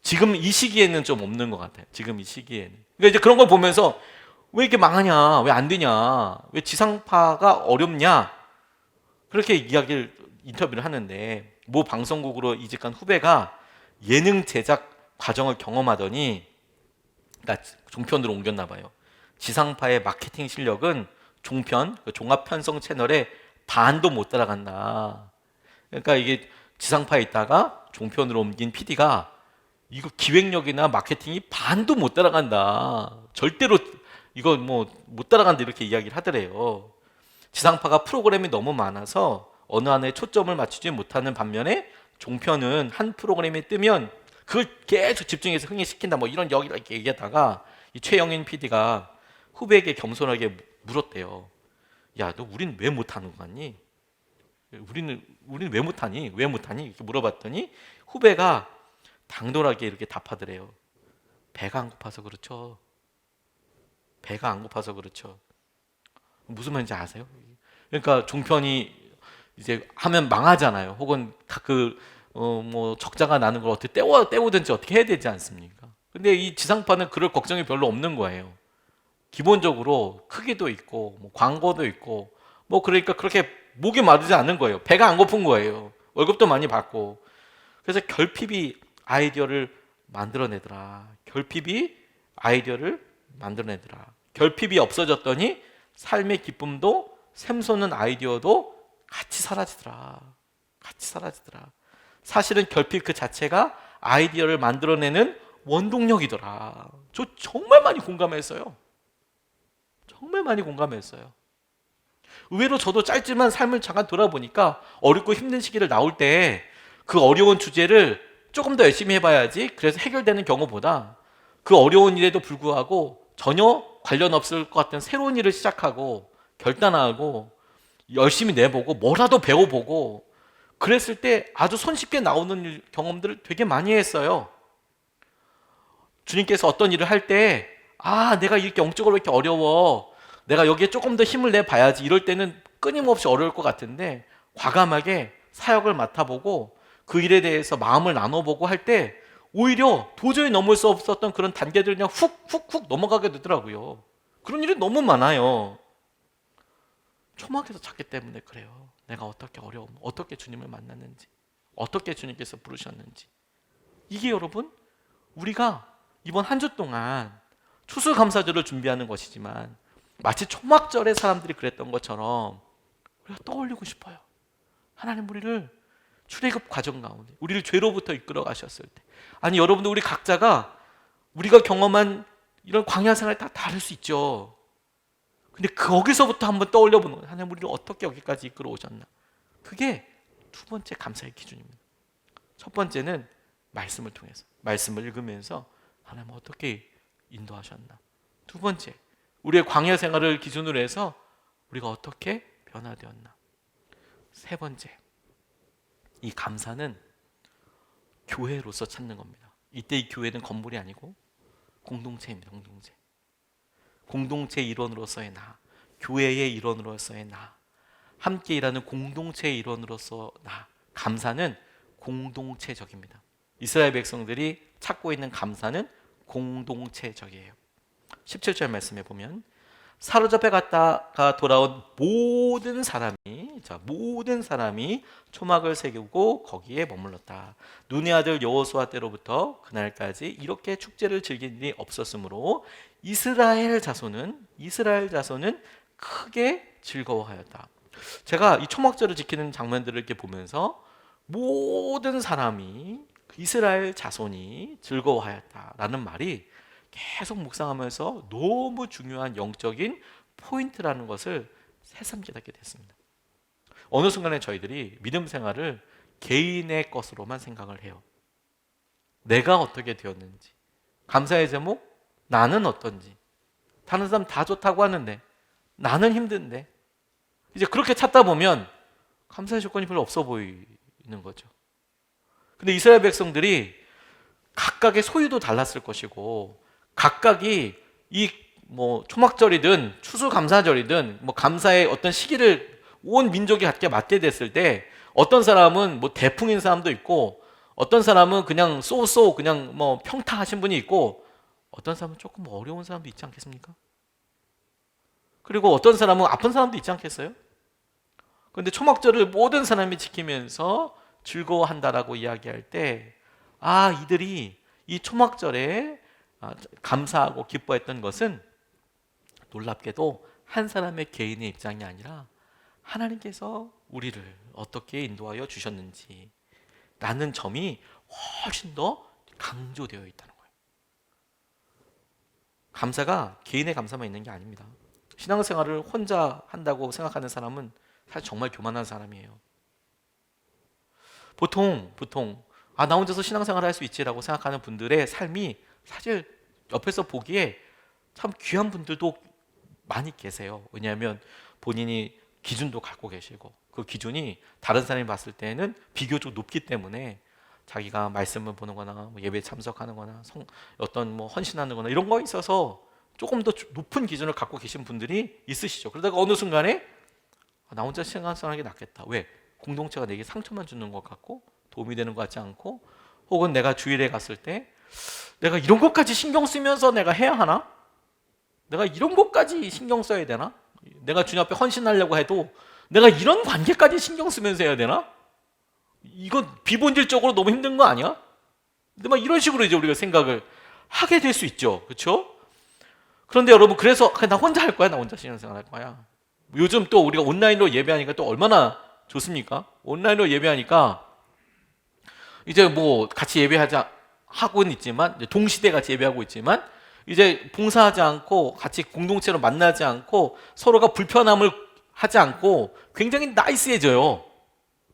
S1: 지금 이 시기에는 좀 없는 것 같아요. 지금 이 시기에는. 그러니까 이제 그런 걸 보면서 왜 이렇게 망하냐, 왜 안 되냐, 왜 지상파가 어렵냐, 그렇게 인터뷰를 하는데 모 방송국으로 이직한 후배가 예능 제작 과정을 경험하더니, 그러니까 종편으로 옮겼나 봐요. 지상파의 마케팅 실력은 종편, 종합 편성 채널의 반도 못 따라간다. 그러니까 이게 지상파에 있다가 종편으로 옮긴 PD가 이거 기획력이나 마케팅이 반도 못 따라간다. 절대로 이거 뭐 못 따라간다 이렇게 이야기를 하더래요. 지상파가 프로그램이 너무 많아서 어느 하나에 초점을 맞추지 못하는 반면에 종편은 한 프로그램이 뜨면 그걸 계속 집중해서 흥행시킨다 뭐 이런 이렇게 얘기하다가 이 최영인 PD가 후배에게 겸손하게 물었대요. 야, 너 우린 왜 못하는 거 같니? 우리는 왜 못하니? 왜 못하니? 이렇게 물어봤더니 후배가 당돌하게 이렇게 답하더래요. 배가 안 고파서 그렇죠. 배가 안 고파서 그렇죠. 무슨 말인지 아세요? 그러니까 종편이 이제 하면 망하잖아요. 혹은 뭐 적자가 나는 걸 어떻게 때우든지 어떻게 해야 되지 않습니까? 근데 이 지상파는 그럴 걱정이 별로 없는 거예요. 기본적으로 크기도 있고 뭐 광고도 있고 뭐 그러니까 그렇게 목이 마르지 않는 거예요. 배가 안 고픈 거예요. 월급도 많이 받고. 그래서 결핍이 아이디어를 만들어내더라. 결핍이 아이디어를 만들어내더라. 결핍이 없어졌더니 삶의 기쁨도 샘솟는 아이디어도 같이 사라지더라. 같이 사라지더라. 사실은 결핍 그 자체가 아이디어를 만들어내는 원동력이더라. 저 정말 많이 공감했어요. 정말 많이 공감했어요. 의외로 저도 짧지만 삶을 잠깐 돌아보니까 어렵고 힘든 시기를 나올 때 그 어려운 주제를 조금 더 열심히 해봐야지 그래서 해결되는 경우보다 그 어려운 일에도 불구하고 전혀 관련 없을 것 같은 새로운 일을 시작하고 결단하고 열심히 내보고 뭐라도 배워보고 그랬을 때 아주 손쉽게 나오는 경험들을 되게 많이 했어요. 주님께서 어떤 일을 할 때 내가 이렇게 영적으로 이렇게 어려워 내가 여기에 조금 더 힘을 내봐야지 이럴 때는 끊임없이 어려울 것 같은데 과감하게 사역을 맡아보고 그 일에 대해서 마음을 나눠보고 할 때 오히려 도저히 넘을 수 없었던 그런 단계들을 그냥 훅훅훅 넘어가게 되더라고요. 그런 일이 너무 많아요. 초막에서 찾기 때문에 그래요. 내가 어떻게 어려움, 어떻게 주님을 만났는지, 어떻게 주님께서 부르셨는지. 이게 여러분 우리가 이번 한 주 동안 추수감사절을 준비하는 것이지만 마치 초막절에 사람들이 그랬던 것처럼 우리가 떠올리고 싶어요. 하나님 우리를 출애굽 과정 가운데 우리를 죄로부터 이끌어 가셨을 때 아니 여러분들 우리 각자가 우리가 경험한 이런 광야 생활 다 다를 수 있죠. 근데 거기서부터 한번 떠올려 보는 거예요. 하나님 우리를 어떻게 여기까지 이끌어 오셨나. 그게 두 번째 감사의 기준입니다. 첫 번째는 말씀을 통해서 말씀을 읽으면서 하나님 어떻게 인도하셨나. 두 번째 우리의 광야 생활을 기준으로 해서 우리가 어떻게 변화되었나. 세 번째 이 감사는 교회로서 찾는 겁니다. 이때 이 교회는 건물이 아니고 공동체입니다. 공동체. 공동체의 일원으로서의 나, 교회의 일원으로서의 나, 함께 일하는 공동체의 일원으로서 나. 감사는 공동체적입니다. 이스라엘 백성들이 찾고 있는 감사는 공동체적이에요. 17절 말씀에 보면 사로잡혀 갔다가 돌아온 모든 사람이 초막을 새기고 거기에 머물렀다. 눈의 아들 여호수아 때로부터 그날까지 이렇게 축제를 즐긴 일이 없었으므로 이스라엘 자손은 크게 즐거워하였다. 제가 이 초막절을 지키는 장면들을 이렇게 보면서 모든 사람이 이스라엘 자손이 즐거워하였다라는 말이 계속 묵상하면서 너무 중요한 영적인 포인트라는 것을 새삼 깨닫게 됐습니다. 어느 순간에 저희들이 믿음 생활을 개인의 것으로만 생각을 해요. 내가 어떻게 되었는지, 감사의 제목, 나는 어떤지. 다른 사람 다 좋다고 하는데 나는 힘든데. 이제 그렇게 찾다 보면 감사의 조건이 별로 없어 보이는 거죠. 근데 이스라엘 백성들이 각각의 소유도 달랐을 것이고 각각이 이 뭐 초막절이든 추수감사절이든 뭐 감사의 어떤 시기를 온 민족이 갖게 맞게 됐을 때 어떤 사람은 뭐 대풍인 사람도 있고 어떤 사람은 그냥 쏘쏘 그냥 뭐 평타하신 분이 있고 어떤 사람은 조금 어려운 사람도 있지 않겠습니까? 그리고 어떤 사람은 아픈 사람도 있지 않겠어요? 그런데 초막절을 모든 사람이 지키면서 즐거워한다라고 이야기할 때 이들이 이 초막절에 감사하고 기뻐했던 것은 놀랍게도 한 사람의 개인의 입장이 아니라 하나님께서 우리를 어떻게 인도하여 주셨는지 라는 점이 훨씬 더 강조되어 있다는 거예요. 감사가 개인의 감사만 있는 게 아닙니다. 신앙생활을 혼자 한다고 생각하는 사람은 사실 정말 교만한 사람이에요. 보통 나 혼자서 신앙생활을 할 수 있지라고 생각하는 분들의 삶이 사실 옆에서 보기에 참 귀한 분들도 많이 계세요. 왜냐하면 본인이 기준도 갖고 계시고 그 기준이 다른 사람이 봤을 때는 비교적 높기 때문에 자기가 말씀을 보는 거나 뭐 예배에 참석하는 거나 어떤 뭐 헌신하는 거나 이런 거에 있어서 조금 더 높은 기준을 갖고 계신 분들이 있으시죠. 그러다가 어느 순간에 나 혼자 신앙생활하는 게 낫겠다. 왜? 공동체가 내게 상처만 주는 것 같고 도움이 되는 것 같지 않고, 혹은 내가 주일에 갔을 때 내가 이런 것까지 신경 쓰면서 내가 해야 하나? 내가 이런 것까지 신경 써야 되나? 내가 주님 앞에 헌신하려고 해도 내가 이런 관계까지 신경 쓰면서 해야 되나? 이건 비본질적으로 너무 힘든 거 아니야? 근데 막 이런 식으로 이제 우리가 생각을 하게 될 수 있죠. 그렇죠? 그런데 여러분, 그래서 나 혼자 할 거야. 나 혼자 신앙생활 할 거야. 요즘 또 우리가 온라인으로 예배하니까 또 얼마나 좋습니까? 온라인으로 예배하니까 이제 뭐 같이 하고는 있지만, 동시대 같이 예배하고 있지만, 이제 봉사하지 않고 같이 공동체로 만나지 않고 서로가 불편함을 하지 않고 굉장히 나이스해져요.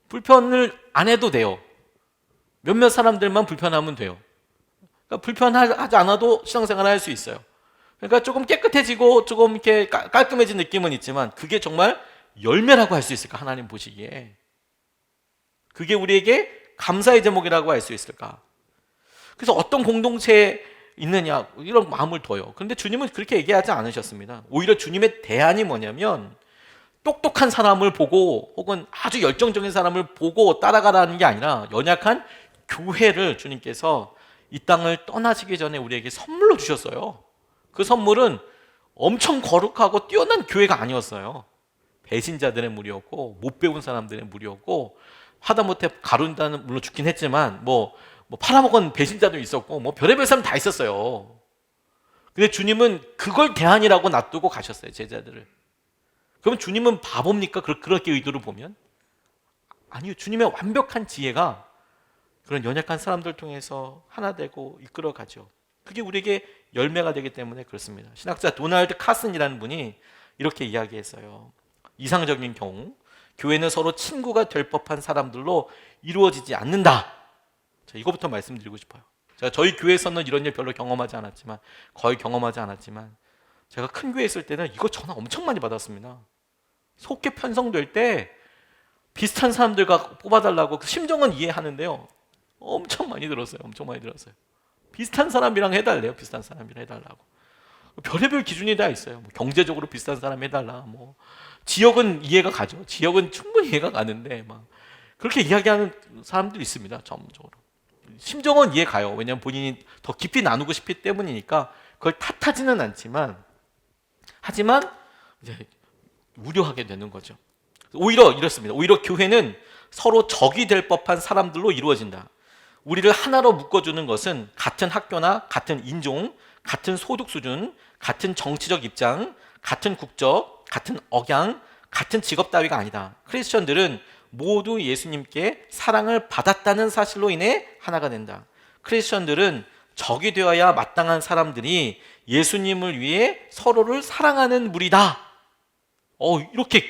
S1: 불편을 안 해도 돼요. 몇몇 사람들만 불편하면 돼요. 그러니까 불편하지 않아도 신앙생활을 할 수 있어요. 그러니까 조금 깨끗해지고 조금 이렇게 깔끔해진 느낌은 있지만, 그게 정말 열매라고 할 수 있을까? 하나님 보시기에 그게 우리에게 감사의 제목이라고 할 수 있을까? 그래서 어떤 공동체에 있느냐, 이런 마음을 둬요. 그런데 주님은 그렇게 얘기하지 않으셨습니다. 오히려 주님의 대안이 뭐냐면, 똑똑한 사람을 보고 혹은 아주 열정적인 사람을 보고 따라가라는 게 아니라 연약한 교회를 주님께서 이 땅을 떠나시기 전에 우리에게 선물로 주셨어요. 그 선물은 엄청 거룩하고 뛰어난 교회가 아니었어요. 배신자들의 무리였고 못 배운 사람들의 무리였고, 하다못해 가룟자는 물론 죽긴 했지만 뭐 팔아먹은 배신자도 있었고 뭐 별의별 사람 다 있었어요. 근데 주님은 그걸 대안이라고 놔두고 가셨어요, 제자들을. 그러면 주님은 바보입니까? 그렇게 의도를 보면? 아니요. 주님의 완벽한 지혜가 그런 연약한 사람들 통해서 하나 되고 이끌어가죠. 그게 우리에게 열매가 되기 때문에 그렇습니다. 신학자 도널드 카슨이라는 분이 이렇게 이야기했어요. 이상적인 경우 교회는 서로 친구가 될 법한 사람들로 이루어지지 않는다. 자, 이거부터 말씀드리고 싶어요. 제가 저희 교회에서는 이런 일 별로 경험하지 않았지만, 거의 경험하지 않았지만, 제가 큰 교회에 있을 때는 이거 전화 엄청 많이 받았습니다. 속회 편성될 때 비슷한 사람들과 뽑아달라고. 그 심정은 이해하는데요, 엄청 많이 들었어요. 엄청 많이 들었어요. 비슷한 사람이랑 해달래요. 비슷한 사람이랑 해달라고. 별의별 기준이 다 있어요. 뭐 경제적으로 비슷한 사람 해달라. 뭐 지역은 이해가 가죠. 지역은 충분히 이해가 가는데 막 그렇게 이야기하는 사람들이 있습니다. 전문적으로. 심정은 이해 가요. 왜냐하면 본인이 더 깊이 나누고 싶기 때문이니까 그걸 탓하지는 않지만, 하지만 이제 우려하게 되는 거죠. 오히려 이렇습니다. 오히려 교회는 서로 적이 될 법한 사람들로 이루어진다. 우리를 하나로 묶어주는 것은 같은 학교나 같은 인종, 같은 소득 수준, 같은 정치적 입장, 같은 국적, 같은 억양, 같은 직업 따위가 아니다. 크리스천들은 모두 예수님께 사랑을 받았다는 사실로 인해 하나가 된다. 크리스천들은 적이 되어야 마땅한 사람들이 예수님을 위해 서로를 사랑하는 무리다. 이렇게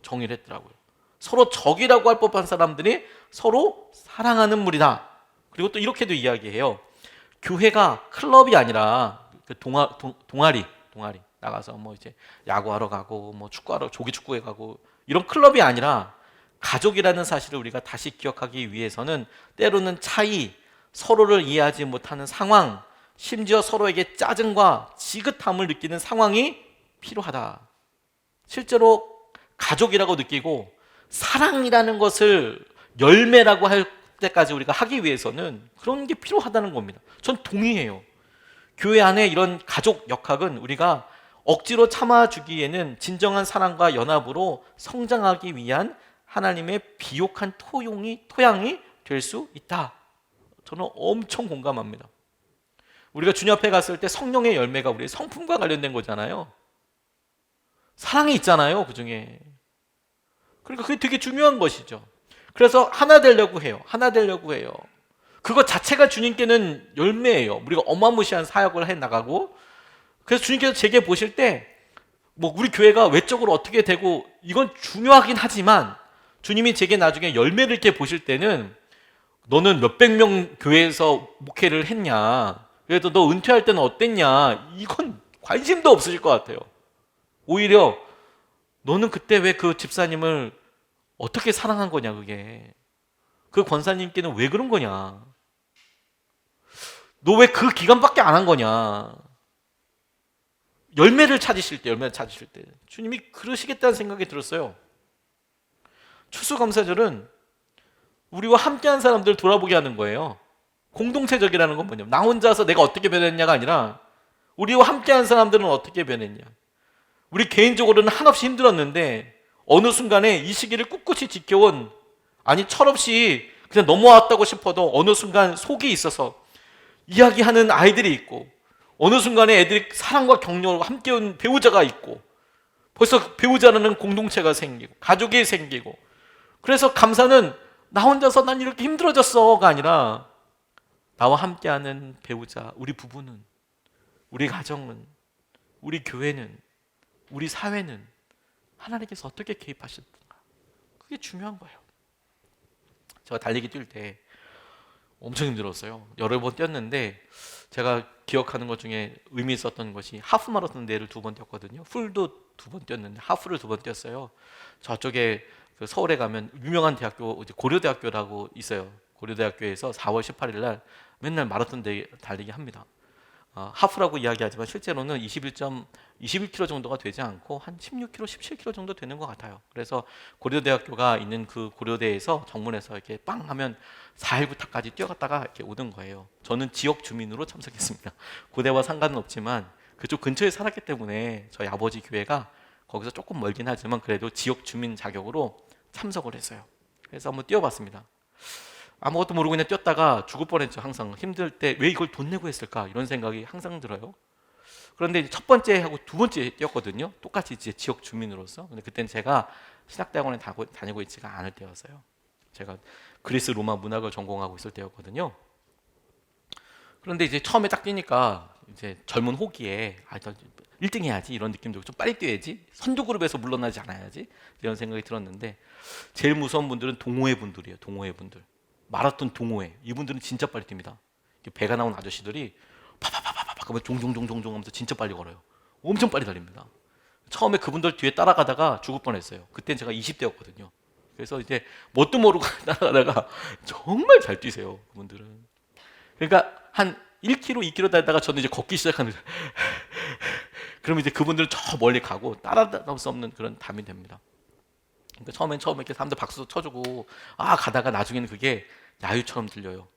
S1: 정의를 했더라고요. 서로 적이라고 할 법한 사람들이 서로 사랑하는 무리다. 그리고 또 이렇게도 이야기해요. 교회가 클럽이 아니라 동아리 나가서 뭐 이제 야구하러 가고 뭐 축구하러 조기 축구에 가고 이런 클럽이 아니라 가족이라는 사실을 우리가 다시 기억하기 위해서는 때로는 차이, 서로를 이해하지 못하는 상황, 심지어 서로에게 짜증과 지긋함을 느끼는 상황이 필요하다. 실제로 가족이라고 느끼고 사랑이라는 것을 열매라고 할 때까지 우리가 하기 위해서는 그런 게 필요하다는 겁니다. 전 동의해요. 교회 안에 이런 가족 역학은 우리가 억지로 참아주기에는 진정한 사랑과 연합으로 성장하기 위한 하나님의 비옥한 토양이 될 수 있다. 저는 엄청 공감합니다. 우리가 주님 앞에 갔을 때 성령의 열매가 우리의 성품과 관련된 거잖아요. 사랑이 있잖아요, 그 중에. 그러니까 그게 되게 중요한 것이죠. 그래서 하나 되려고 해요. 그것 자체가 주님께는 열매예요. 우리가 어마무시한 사역을 해 나가고, 그래서 주님께서 제게 보실 때 뭐 우리 교회가 외적으로 어떻게 되고 이건 중요하긴 하지만, 주님이 제게 나중에 열매를 이렇게 보실 때는 너는 몇백 명 교회에서 목회를 했냐, 그래도 너 은퇴할 때는 어땠냐, 이건 관심도 없으실 것 같아요. 오히려 너는 그때 왜 그 집사님을 어떻게 사랑한 거냐, 그게. 그 권사님께는 왜 그런 거냐. 너 왜 그 기간밖에 안 한 거냐. 열매를 찾으실 때 주님이 그러시겠다는 생각이 들었어요. 추수감사절은 우리와 함께한 사람들을 돌아보게 하는 거예요. 공동체적이라는 건 뭐냐면 나 혼자서 내가 어떻게 변했냐가 아니라 우리와 함께한 사람들은 어떻게 변했냐. 우리 개인적으로는 한없이 힘들었는데 어느 순간에 이 시기를 꿋꿋이 지켜온, 아니 철없이 그냥 넘어왔다고 싶어도 어느 순간 속이 있어서 이야기하는 아이들이 있고, 어느 순간에 애들이 사랑과 격려로 함께 온 배우자가 있고, 벌써 배우자라는 공동체가 생기고 가족이 생기고, 그래서 감사는 나 혼자서 난 이렇게 힘들어졌어가 아니라 나와 함께하는 배우자, 우리 부부는, 우리 가정은, 우리 교회는, 우리 사회는 하나님께서 어떻게 개입하셨던가, 그게 중요한 거예요. 제가 달리기 뛸 때 엄청 힘들었어요. 여러 번 뛰었는데 제가 기억하는 것 중에 의미 있었던 것이 하프 마라톤 대회를 2번 뛰었거든요. 풀도 2번 뛰었는데 하프를 2번 뛰었어요. 저쪽에 그 서울에 가면 유명한 대학교, 고려대학교라고 있어요. 고려대학교에서 4월 18일 날 맨날 마라톤 대회 달리기 합니다. 하프라고 이야기하지만 실제로는 21km 정도가 되지 않고 한 16km, 17km 정도 되는 것 같아요. 그래서 고려대학교가 있는 그 고려대에서 정문에서 이렇게 빵 하면 4일부터까지 뛰어갔다가 이렇게 오던 거예요. 저는 지역 주민으로 참석했습니다. 고대와 상관은 없지만 그쪽 근처에 살았기 때문에 저희 아버지 교회가 거기서 조금 멀긴 하지만 그래도 지역 주민 자격으로 참석을 했어요. 그래서 한번 뛰어봤습니다. 아무것도 모르고 그냥 뛰었다가 죽을 뻔했죠. 항상 힘들 때 왜 이걸 돈 내고 했을까 이런 생각이 항상 들어요. 그런데 첫 번째 하고 두 번째 뛰었거든요. 똑같이 이제 지역 주민으로서. 근데 그때는 제가 신학대학원에 다니고 있지가 않을 때였어요. 제가 그리스 로마 문학을 전공하고 있을 때였거든요. 그런데 이제 처음에 딱 뛰니까 이제 젊은 호기에 1등 해야지 이런 느낌 들고 좀 빨리 뛰어야지, 선두 그룹에서 물러나지 않아야지 이런 생각이 들었는데, 제일 무서운 분들은 동호회 분들이에요. 동호회 분들, 마라톤 동호회, 이분들은 진짜 빨리 뜁니다. 배가 나온 아저씨들이 파파파파파 그러면 종종종종종 하면서 진짜 빨리 걸어요. 엄청 빨리 달립니다. 처음에 그분들 뒤에 따라가다가 죽을 뻔했어요. 그때는 제가 20대였거든요. 그래서 이제 뭣도 모르고 따라가다가 정말 잘 뛰세요, 그분들은. 그러니까 한 1km, 2km 달다가 저는 이제 걷기 시작하는 거예요. 그러면 이제 그분들은 저 멀리 가고 따라갈 수 없는 그런 담이 됩니다. 그러니까 처음에 이렇게 사람들 박수도 쳐주고 가다가 나중에는 그게 야유처럼 들려요.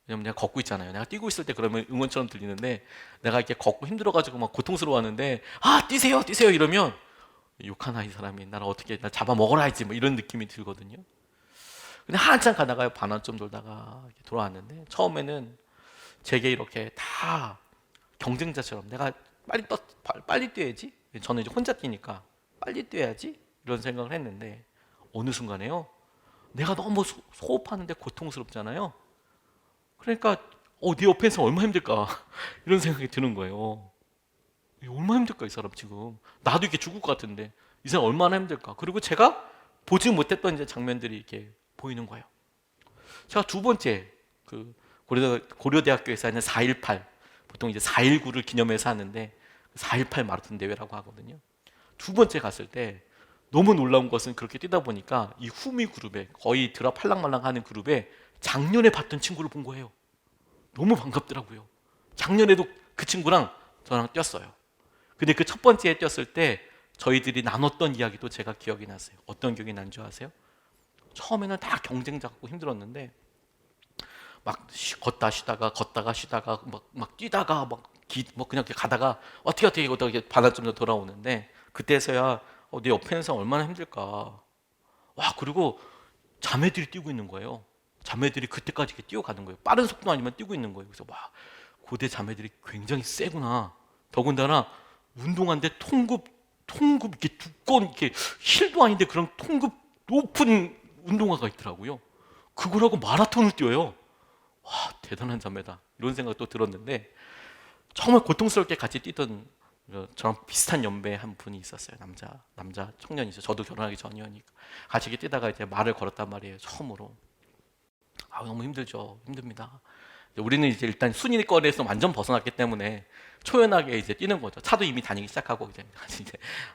S1: 왜냐면 내가 걷고 있잖아요. 내가 뛰고 있을 때 그러면 응원처럼 들리는데, 내가 이렇게 걷고 힘들어가지고 막 고통스러워하는데 뛰세요 뛰세요 이러면 욕하나 이 사람이 나를 어떻게 나 잡아먹어라야지 뭐 이런 느낌이 들거든요. 근데 한참 가다가 반환점 돌다가 이렇게 돌아왔는데, 처음에는 제게 이렇게 다 경쟁자처럼 내가 빨리 뛰어야지, 저는 이제 혼자 뛰니까 빨리 뛰어야지 이런 생각을 했는데, 어느 순간에요 내가 너무 소흡하는데 고통스럽잖아요. 그러니까 내 옆에서 얼마나 힘들까 이런 생각이 드는 거예요. 얼마나 힘들까 이 사람, 지금 나도 이렇게 죽을 것 같은데 이 사람 얼마나 힘들까. 그리고 제가 보지 못했던 이제 장면들이 이렇게 보이는 거예요. 제가 두 번째 그 고려대학교에서 하는 4.18, 보통 이제 4.19를 기념해서 하는데 4.18 마라톤 대회라고 하거든요. 두 번째 갔을 때 너무 놀라운 것은, 그렇게 뛰다 보니까 이 후미 그룹에, 거의 드라 팔랑말랑 하는 그룹에 작년에 봤던 친구를 본 거예요. 너무 반갑더라고요. 작년에도 그 친구랑 저랑 뛰었어요. 근데 그 첫 번째에 뛰었을 때 저희들이 나눴던 이야기도 제가 기억이 났어요. 어떤 기억이 난 줄 아세요? 처음에는 다 경쟁자 갖고 힘들었는데 막 걷다 쉬다가 막 뛰다가 뭐 그냥 이렇게 가다가 어떻게 이렇게 반환점으로 돌아오는데, 그때서야 내 옆에 있는 사람 얼마나 힘들까. 그리고 자매들이 뛰고 있는 거예요. 자매들이 그때까지 이렇게 뛰어가는 거예요. 빠른 속도 아니면 뛰고 있는 거예요. 그래서 고대 자매들이 굉장히 세구나. 더군다나 운동하는데 통급 이렇게 두꺼운, 이렇게 힐도 아닌데 그런 통급 높은 운동화가 있더라고요. 그걸 하고 마라톤을 뛰어요. 대단한 자매다 이런 생각도 들었는데, 정말 고통스럽게 같이 뛰던 저랑 비슷한 연배 한 분이 있었어요. 남자 청년이죠. 저도 결혼하기 전이니까 같이 이렇게 뛰다가 이제 말을 걸었단 말이에요. 처음으로. 너무 힘들죠. 힘듭니다. 우리는 이제 일단 순위권에서 완전 벗어났기 때문에 초연하게 이제 뛰는 거죠. 차도 이미 다니기 시작하고 이제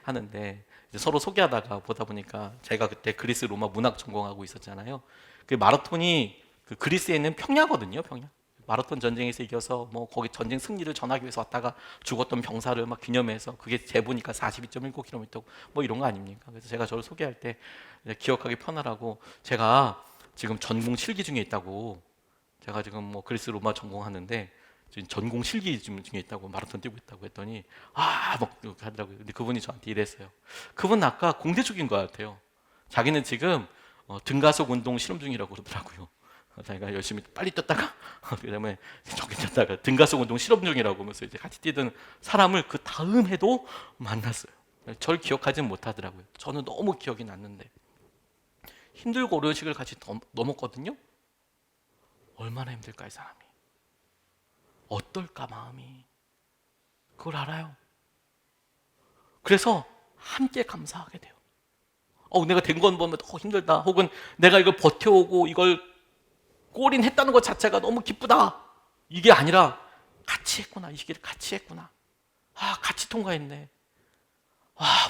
S1: 하는데 이제 서로 소개하다가 보다 보니까 제가 그때 그리스 로마 문학 전공하고 있었잖아요. 그 마라톤이 그 그리스에 있는 평야거든요. 평야. 마라톤 전쟁에서 이겨서 뭐 거기 전쟁 승리를 전하기 위해서 왔다가 죽었던 병사를 막 기념해서 그게 재보니까 42.19km 뭐 이런 거 아닙니까? 그래서 제가 저를 소개할 때 기억하기 편하라고 제가 지금 전공 실기 중에 있다고, 제가 지금 뭐 그리스 로마 전공하는데 지금 전공 실기 중에 있다고, 마라톤 뛰고 있다고 했더니 막 이렇게 하더라고요. 근데 그분이 저한테 이랬어요. 그분 아까 공대 쪽인 것 같아요. 자기는 지금 등가속 운동 실험 중이라고 그러더라고요. 자기가 열심히 빨리 뛰었다가 그다음에 저기 뛰었다가 등가속 운동 실험 중이라고 하면서 이제 같이 뛰던 사람을 그 다음 해도 만났어요. 저를 기억하지는 못하더라고요. 저는 너무 기억이 났는데 힘들고 어려운 시기를 같이 넘었거든요. 얼마나 힘들까 이 사람이. 어떨까 마음이. 그걸 알아요. 그래서 함께 감사하게 돼요. 내가 된 건 보면 힘들다. 혹은 내가 이걸 버텨오고 이걸 골인했다는 것 자체가 너무 기쁘다. 이게 아니라 같이 했구나. 이 시기를 같이 했구나. 같이 통과했네.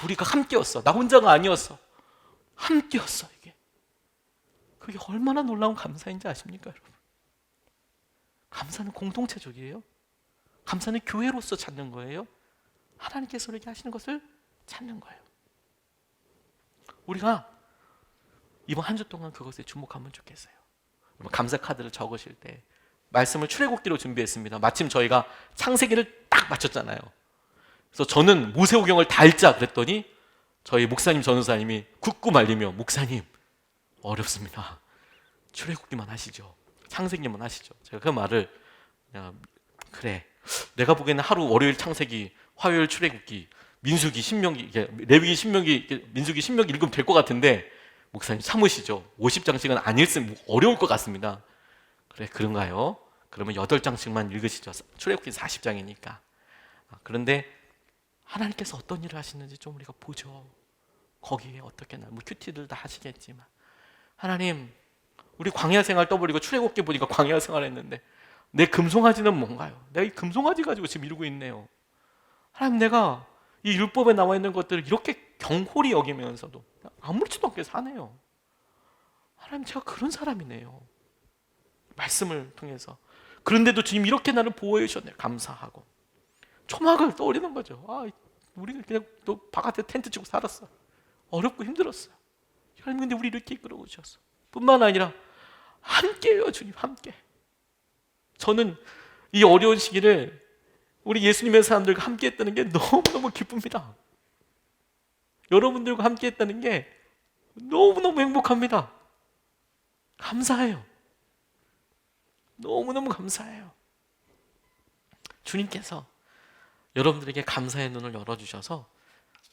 S1: 우리가 함께였어. 나 혼자가 아니었어. 함께였어 이게. 그게 얼마나 놀라운 감사인지 아십니까 여러분? 감사는 공동체적이에요. 감사는 교회로서 찾는 거예요. 하나님께서 우리에게 하시는 것을 찾는 거예요. 우리가 이번 한 주 동안 그것에 주목하면 좋겠어요. 감사 카드를 적으실 때 말씀을 출애굽기로 준비했습니다. 마침 저희가 창세기를 딱 맞췄잖아요. 그래서 저는 모세오경을 다 읽자 그랬더니 저희 목사님 전우사님이 굳고 말리며 목사님 어렵습니다. 출애굽기만 하시죠. 창세기만 하시죠. 제가 그 말을 그냥 그래. 내가 보기에는 하루 월요일 창세기, 화요일 출애굽기, 민수기, 신명기, 레위기, 신명기, 민수기, 신명기 읽으면 될 것 같은데 목사님 참으시죠. 50장씩은 안 읽으면 어려울 것 같습니다. 그래 그런가요? 그러면 8장씩만 읽으시죠. 출애굽기 40장이니까. 그런데 하나님께서 어떤 일을 하시는지 좀 우리가 보죠. 거기에 어떻게 뭐 큐티들 다 하시겠지만 하나님 우리 광야 생활 떠버리고 출애굽기 보니까 광야 생활 했는데 내 금송아지는 뭔가요? 내가 이 금송아지 가지고 지금 이루고 있네요. 하나님 내가 이 율법에 나와 있는 것들을 이렇게 경홀히 여기면서도 아무렇지도 않게 사네요. 하나님 제가 그런 사람이네요. 말씀을 통해서. 그런데도 주님 이렇게 나를 보호해 주셨네요. 감사하고 초막을 떠올리는 거죠. 우리가 그냥 또 바깥에 텐트 치고 살았어. 어렵고 힘들었어요. 하나님 근데 우리 이렇게 이끌어 오셨어. 뿐만 아니라 함께해요. 주님 함께. 저는 이 어려운 시기를 우리 예수님의 사람들과 함께 했다는 게 너무너무 기쁩니다. 여러분들과 함께 했다는 게 너무너무 행복합니다. 감사해요. 너무너무 감사해요. 주님께서 여러분들에게 감사의 눈을 열어주셔서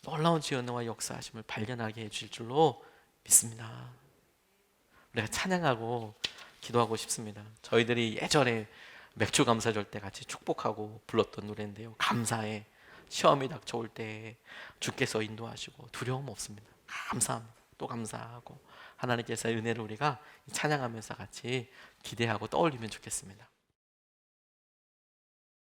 S1: 놀라운 지혜와 역사하심을 발견하게 해주실 줄로 믿습니다. 우리가 찬양하고 기도하고 싶습니다. 저희들이 예전에 맥주 감사절 때 같이 축복하고 불렀던 노래인데요. 감사해. 시험이 닥쳐올 때 주께서 인도하시고 두려움 없습니다. 감사합니다. 또 감사하고 하나님께서의 은혜를 우리가 찬양하면서 같이 기대하고 떠올리면 좋겠습니다.